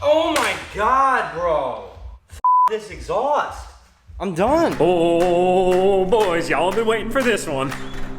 Oh my God, bro. This exhaust. I'm done. Oh, boys, y'all have been waiting for this one.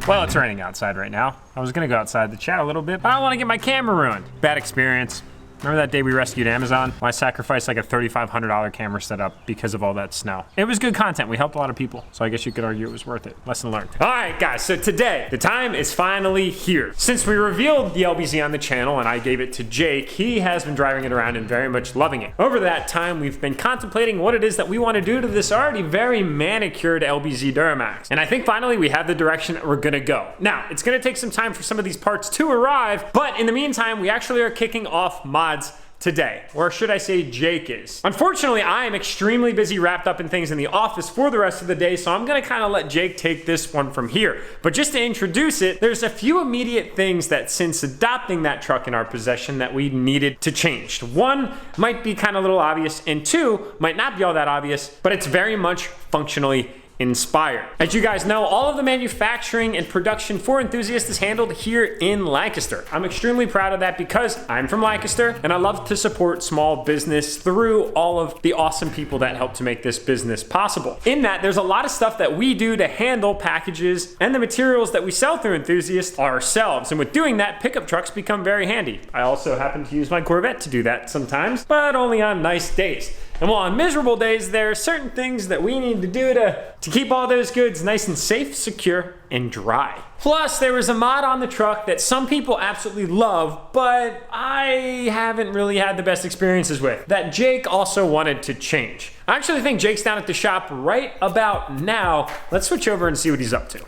Well, it's raining outside right now. I was gonna go outside to chat a little bit, but I don't wanna get my camera ruined. Bad experience. Remember that day we rescued Amazon? Well, I sacrificed like a $3,500 camera setup because of all that snow. It was good content. We helped a lot of people. So I guess you could argue it was worth it. Lesson learned. All right, guys, so today, the time is finally here. Since we revealed the LBZ on the channel and I gave it to Jake, he has been driving it around and very much loving it. Over that time, we've been contemplating what it is that we want to do to this already very manicured LBZ DURTYMAX. And I think finally we have the direction that we're gonna go. Now, it's gonna take some time for some of these parts to arrive, but in the meantime, we actually are kicking off mods today, or should I say Jake is. Unfortunately, I am extremely busy wrapped up in things in the office for the rest of the day, so I'm gonna kind of let Jake take this one from here. But just to introduce it, there's a few immediate things that since adopting that truck in our possession that we needed to change. One might be kind of a little obvious, and two might not be all that obvious, but it's very much functionally inspired. As you guys know, all of the manufacturing and production for Enthusiast is handled here in Lancaster. I'm extremely proud of that because I'm from Lancaster and I love to support small business through all of the awesome people that help to make this business possible. In that, there's a lot of stuff that we do to handle packages and the materials that we sell through Enthusiast ourselves. And with doing that, pickup trucks become very handy. I also happen to use my Corvette to do that sometimes, but only on nice days. And while on miserable days, there are certain things that we need to do to keep all those goods nice and safe, secure, and dry. Plus, there was a mod on the truck that some people absolutely love, but I haven't really had the best experiences with, that Jake also wanted to change. I actually think Jake's down at the shop right about now. Let's switch over and see what he's up to.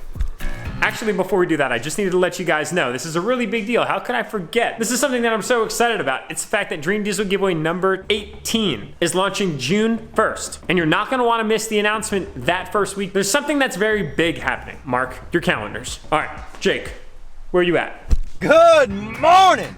Actually, before we do that, I just needed to let you guys know, this is a really big deal. How could I forget? This is something that I'm so excited about. It's the fact that Dream Diesel giveaway number 18 is launching June 1st. And you're not gonna wanna miss the announcement that first week. There's something that's very big happening. Mark your calendars. All right, Jake, where are you at? Good morning,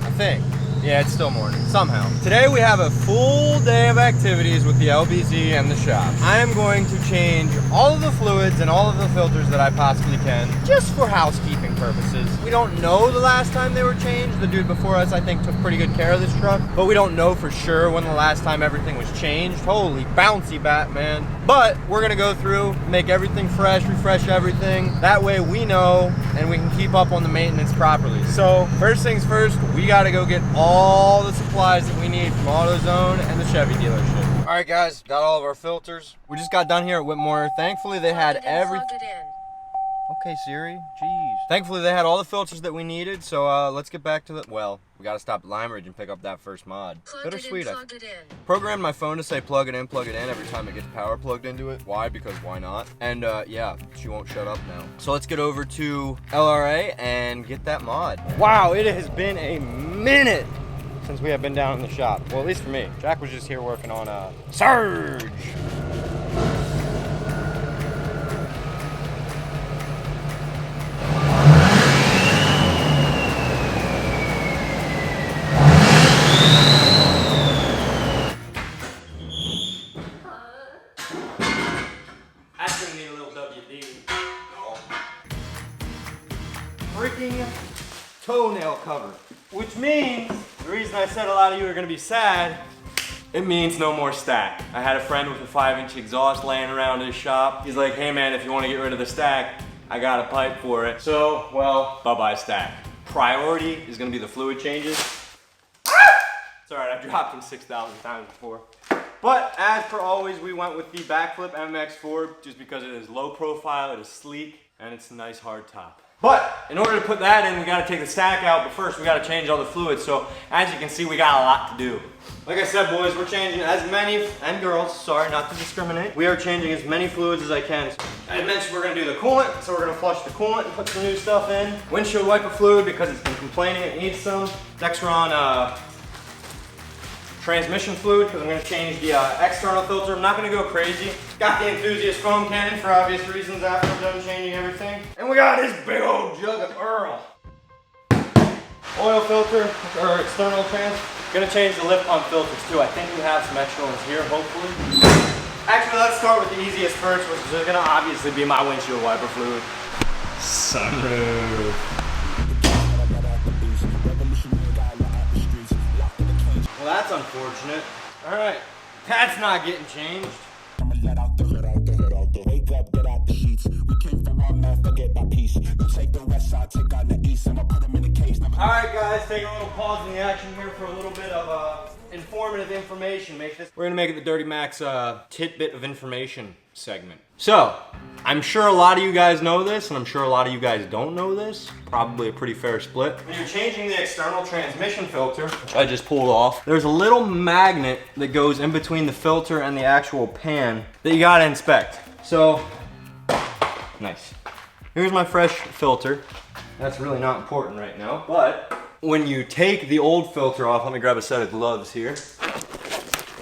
I think. Yeah, it's still morning, somehow. Today we have a full day of activities with the LBZ and the shop. I am going to change all of the fluids and all of the filters that I possibly can, just for housekeeping purposes. We don't know the last time they were changed. The dude before us, I think, took pretty good care of this truck, but we don't know for sure when the last time everything was changed. Holy bouncy Batman. But we're gonna go through, make everything fresh, refresh everything. That way we know and we can keep up on the maintenance properly. So first things first, we gotta go get all the supplies that we need from AutoZone and the Chevy dealership. All right, guys, got all of our filters. We just got done here at Whitmore. Thankfully, they had everything. Okay, Siri, jeez. Thankfully, they had all the filters that we needed, so let's get back to the, well, we gotta stop at Lime Ridge and pick up that first mod. Bittersweet. Programmed my phone to say plug it in every time it gets power plugged into it. Why? Because why not? And yeah, she won't shut up now. So let's get over to LRA and get that mod. Wow, it has been a minute since we have been down in the shop. Well, at least for me. Jack was just here working on Surge. Freaking toenail cover, which means the reason I said a lot of you are gonna be sad, it means no more stack. I had a friend with a 5-inch exhaust laying around his shop. He's like, hey man, if you want to get rid of the stack, I got a pipe for it. So, well, bye-bye stack. Priority is gonna be the fluid changes. It's alright, I've dropped them 6,000 times before. But as per always, we went with the backflip MX4 just because it is low profile, it is sleek, and it's a nice hard top. But in order to put that in, we gotta take the stack out, but first we gotta change all the fluids. So as you can see, we got a lot to do. Like I said, boys, we're changing as many, and girls, sorry, not to discriminate. We are changing as many fluids as I can. I mentioned we're gonna do the coolant, so we're gonna flush the coolant and put some new stuff in. Windshield wiper fluid, because it's been complaining it needs some. Dexron transmission fluid, because I'm going to change the external filter. I'm not going to go crazy. Got the Enthusiast foam cannon for obvious reasons after I'm done changing everything. And we got this big old jug of Earl. Oil filter, or external trans. Going to change the lift pump filters too. I think we have some extra ones here, hopefully. Actually, let's start with the easiest first, which is going to obviously be my windshield wiper fluid. Sunroof. Well, that's unfortunate. All right, that's not getting changed. I'ma let out the hood, out the hood, out the wake up, get out the sheets. We came for one man, forget that piece. You take the west side, take out the east, I'ma put them in the case. All right, guys, take a little pause in the action here for a little bit of informative information. We're gonna make it the Dirty Max tidbit of information segment. So, I'm sure a lot of you guys know this, and I'm sure a lot of you guys don't know this. Probably a pretty fair split. When you're changing the external transmission filter, which I just pulled off, there's a little magnet that goes in between the filter and the actual pan that you gotta inspect. So, nice. Here's my fresh filter. That's really not important right now, but when you take the old filter off, let me grab a set of gloves here.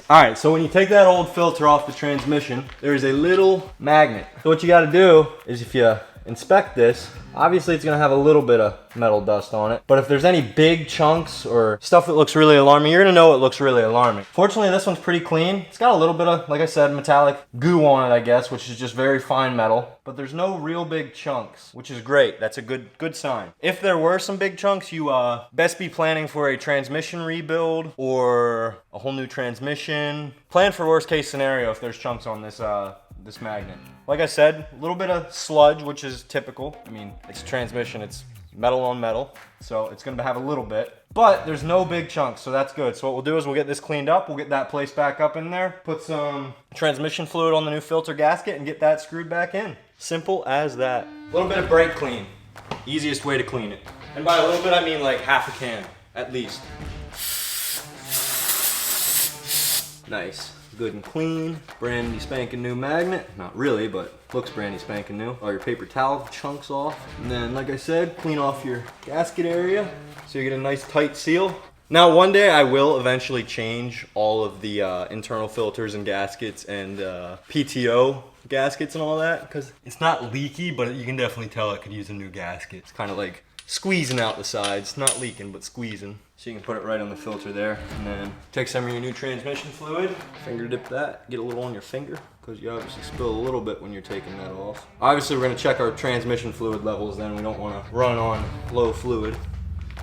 All right, so when you take that old filter off the transmission, there's a little magnet. So what you gotta do is if you inspect this, obviously it's gonna have a little bit of metal dust on it, but if there's any big chunks or stuff that looks really alarming, you're gonna know it looks really alarming. Fortunately, this one's pretty clean. It's got a little bit of, like I said, metallic goo on it, I guess, which is just very fine metal, but there's no real big chunks, which is great. That's a good sign. If there were some big chunks, you best be planning for a transmission rebuild or a whole new transmission. Plan for worst case scenario if there's chunks on this this magnet. Like I said, a little bit of sludge, which is typical. I mean, it's a transmission, it's metal on metal, so it's gonna have a little bit, but there's no big chunks, so that's good. So what we'll do is we'll get this cleaned up, we'll get that placed back up in there, put some transmission fluid on the new filter gasket, and get that screwed back in. Simple as that. A little bit of brake clean. Easiest way to clean it. And by a little bit, I mean like half a can, at least. Nice. Good and clean. Brandy spanking new magnet. Not really, but looks brandy spanking new. All your paper towel chunks off. And then, like I said, clean off your gasket area so you get a nice tight seal. Now, one day I will eventually change all of the internal filters and gaskets and PTO gaskets and all that, because it's not leaky, but you can definitely tell it could use a new gasket. It's kind of like squeezing out the sides. Not leaking, but squeezing. So you can put it right on the filter there, and then take some of your new transmission fluid, finger dip that, get a little on your finger, because you obviously spill a little bit when you're taking that off. Obviously we're gonna check our transmission fluid levels then. We don't wanna run on low fluid.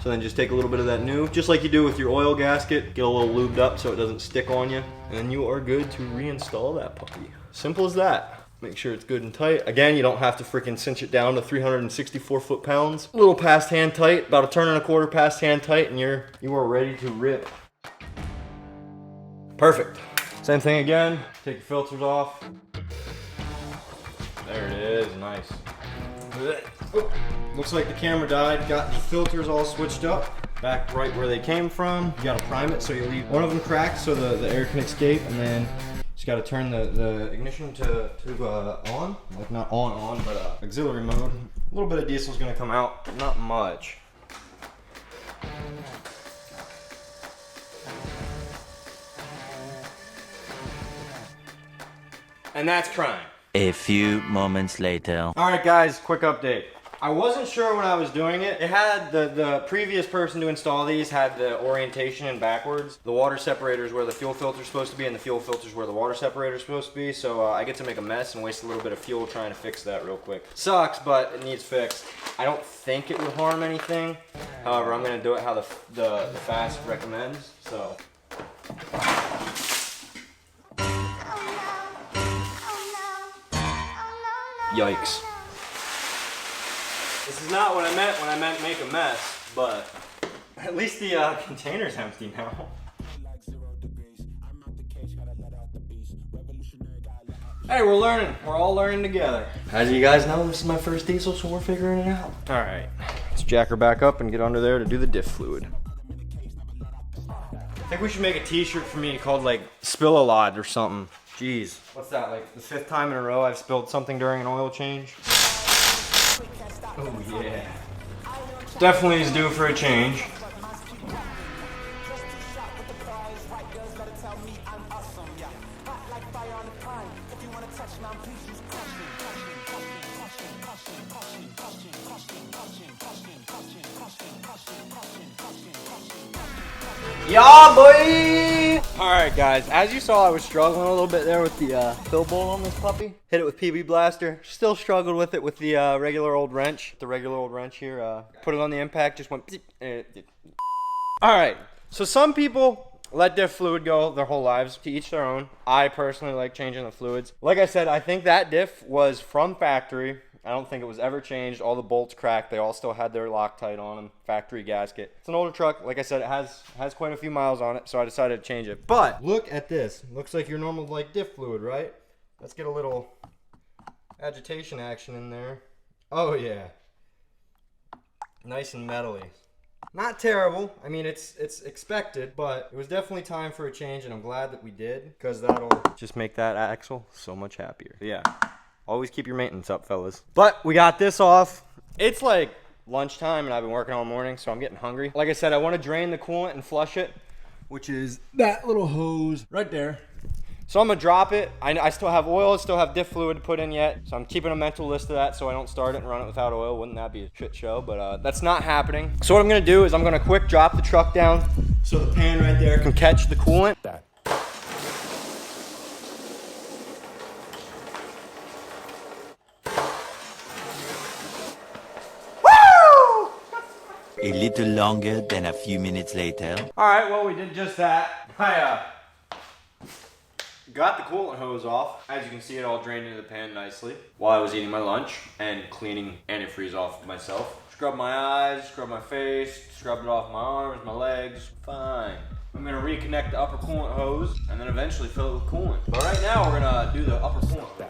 So then just take a little bit of that new, just like you do with your oil gasket, get a little lubed up so it doesn't stick on you, and then you are good to reinstall that puppy. Simple as that. Make sure it's good and tight. Again, you don't have to freaking cinch it down to 364 foot-pounds. A little past hand tight, about a turn and a quarter past hand tight, and you are ready to rip. Perfect. Same thing again. Take your filters off. There it is, nice. Oh, looks like the camera died. Got the filters all switched up. Back right where they came from. You gotta prime it so you leave one of them cracked so the air can escape, and then just got to turn the ignition to on, like not on, but auxiliary mode. A little bit of diesel's gonna come out, not much. And that's crime. A few moments later. All right, guys, quick update. I wasn't sure when I was doing it. It had the previous person to install these had the orientation in backwards. The water separator is where the fuel filter is supposed to be, and the fuel filter is where the water separator is supposed to be. So I get to make a mess and waste a little bit of fuel trying to fix that real quick. Sucks, but it needs fixed. I don't think it will harm anything. However, I'm gonna do it how the FAST recommends. So. Yikes. This is not what I meant when I meant make a mess, but at least the container's empty now. Hey, we're learning. We're all learning together. As you guys know, this is my first diesel, so we're figuring it out. All right, let's jack her back up and get under there to do the diff fluid. I think we should make a t-shirt for me called like Spill a Lot or something. Jeez. What's that, like the 5th time in a row I've spilled something during an oil change? Oh yeah. Definitely is due for a change. Yeah, boy! Alright guys, as you saw, I was struggling a little bit there with the fill bowl on this puppy. Hit it with PB Blaster. Still struggled with it with the regular old wrench. The regular old wrench here. Put it on the impact, just went... Alright, so some people let diff fluid go their whole lives, to each their own. I personally like changing the fluids. Like I said, I think that diff was from factory. I don't think it was ever changed. All the bolts cracked. They all still had their Loctite on them. Factory gasket. It's an older truck. Like I said, it has quite a few miles on it, so I decided to change it. But look at this. Looks like your normal like diff fluid, right? Let's get a little agitation action in there. Oh yeah. Nice and metally. Not terrible. I mean, it's expected, but it was definitely time for a change, and I'm glad that we did, because that'll just make that axle so much happier. Yeah. Always keep your maintenance up, fellas. But we got this off. It's like lunchtime, and I've been working all morning, so I'm getting hungry. Like I said, I want to drain the coolant and flush it, which is that little hose right there. So I'm gonna drop it. I still have oil, I still have diff fluid to put in yet. So I'm keeping a mental list of that so I don't start it and run it without oil. Wouldn't that be a shit show? But that's not happening. So what I'm gonna do is I'm gonna quick drop the truck down so the pan right there can catch the coolant. Woo! A little longer than a few minutes later. All right, well, we did just that. I got the coolant hose off. As you can see, it all drained into the pan nicely while I was eating my lunch and cleaning antifreeze off myself. Scrubbed my eyes, scrubbed my face, scrubbed it off my arms, my legs. Fine. I'm gonna reconnect the upper coolant hose and then eventually fill it with coolant. But right now, we're gonna do the upper coolant hose.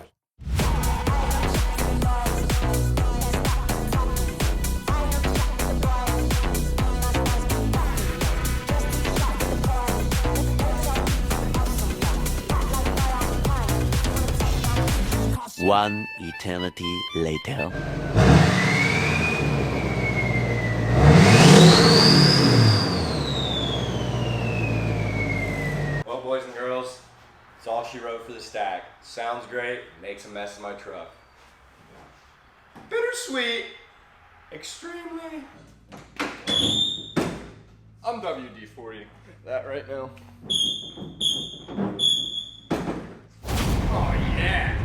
One eternity later. Well, boys and girls, it's all she wrote for the stack. Sounds great, makes a mess of my truck. Bittersweet, extremely. I'm WD-40 that right now. Oh yeah.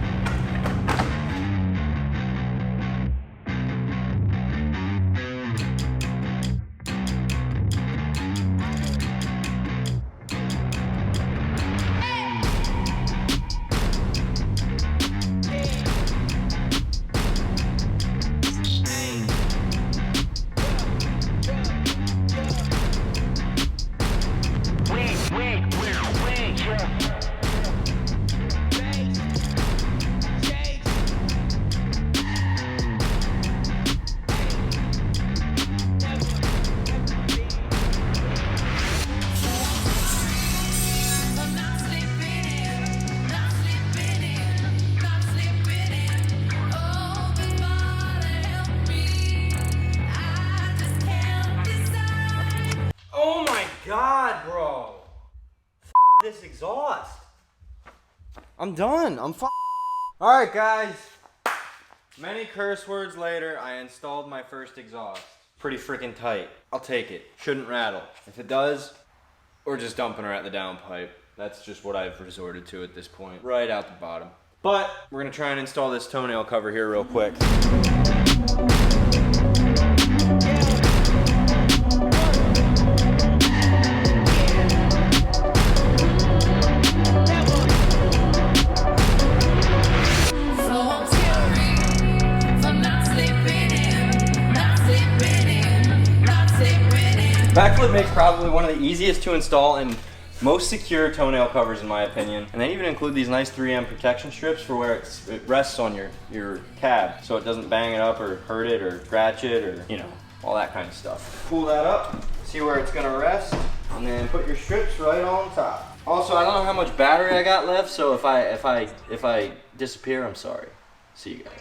God, bro. This exhaust. I'm done. I'm Alright, guys. Many curse words later, I installed my first exhaust. Pretty freaking tight. I'll take it. Shouldn't rattle. If it does, we're just dumping her at the downpipe. That's just what I've resorted to at this point. Right out the bottom. But we're gonna try and install this toenail cover here real quick. Backflip makes probably one of the easiest to install and most secure toenail covers in my opinion. And they even include these nice 3M protection strips for where it rests on your cab so it doesn't bang it up or hurt it or scratch it or, you know, all that kind of stuff. Pull that up, see where it's gonna rest, and then put your strips right on top. Also, I don't know how much battery I got left, so if I disappear, I'm sorry. See you guys.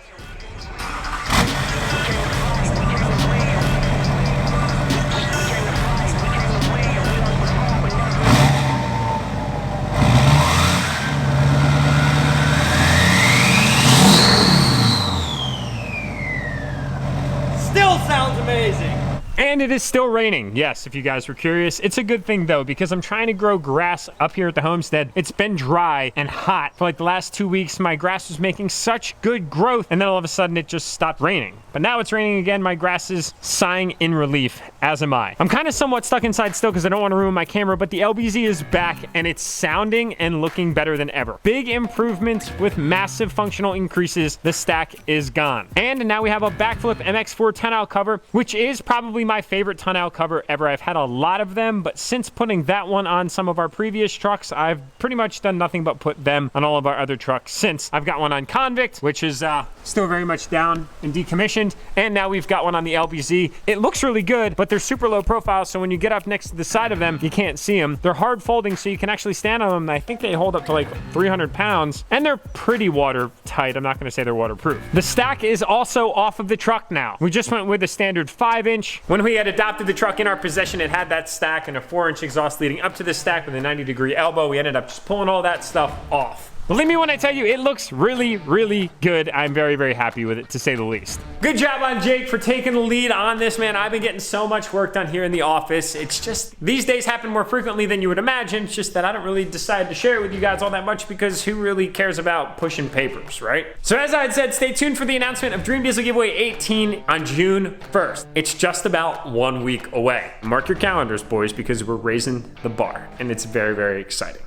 And And it is still raining. Yes, if you guys were curious. It's a good thing though, because I'm trying to grow grass up here at the homestead. It's been dry and hot for like the last 2 weeks. My grass was making such good growth, and then all of a sudden it just stopped raining. But now it's raining again. My grass is sighing in relief, as am I. I'm kind of somewhat stuck inside still because I don't want to ruin my camera, but the LBZ is back and it's sounding and looking better than ever. Big improvements with massive functional increases. The stack is gone. And now we have a backflip MX4 tonneau cover, which is probably my favorite tonneau cover ever. I've had a lot of them, but since putting that one on some of our previous trucks, I've pretty much done nothing but put them on all of our other trucks since. I've got one on Convict, which is still very much down and decommissioned. And now we've got one on the LBZ. It looks really good, but they're super low profile, so when you get up next to the side of them, you can't see them. They're hard folding, so you can actually stand on them. I think they hold up to like 300 pounds, and they're pretty watertight. I'm not gonna say they're waterproof. The stack is also off of the truck now. We just went with a standard 5-inch. When we had adopted the truck in our possession, it had that stack and a 4-inch exhaust leading up to the stack with a 90-degree elbow. We ended up just pulling all that stuff off. Believe me when I tell you, it looks really, really good. I'm very, very happy with it, to say the least. Good job on Jake for taking the lead on this, man. I've been getting so much work done here in the office. It's just, these days happen more frequently than you would imagine. It's just that I don't really decide to share it with you guys all that much because who really cares about pushing papers, right? So as I had said, stay tuned for the announcement of Dream Diesel Giveaway 18 on June 1st. It's just about 1 week away. Mark your calendars, boys, because we're raising the bar, and it's very, very exciting.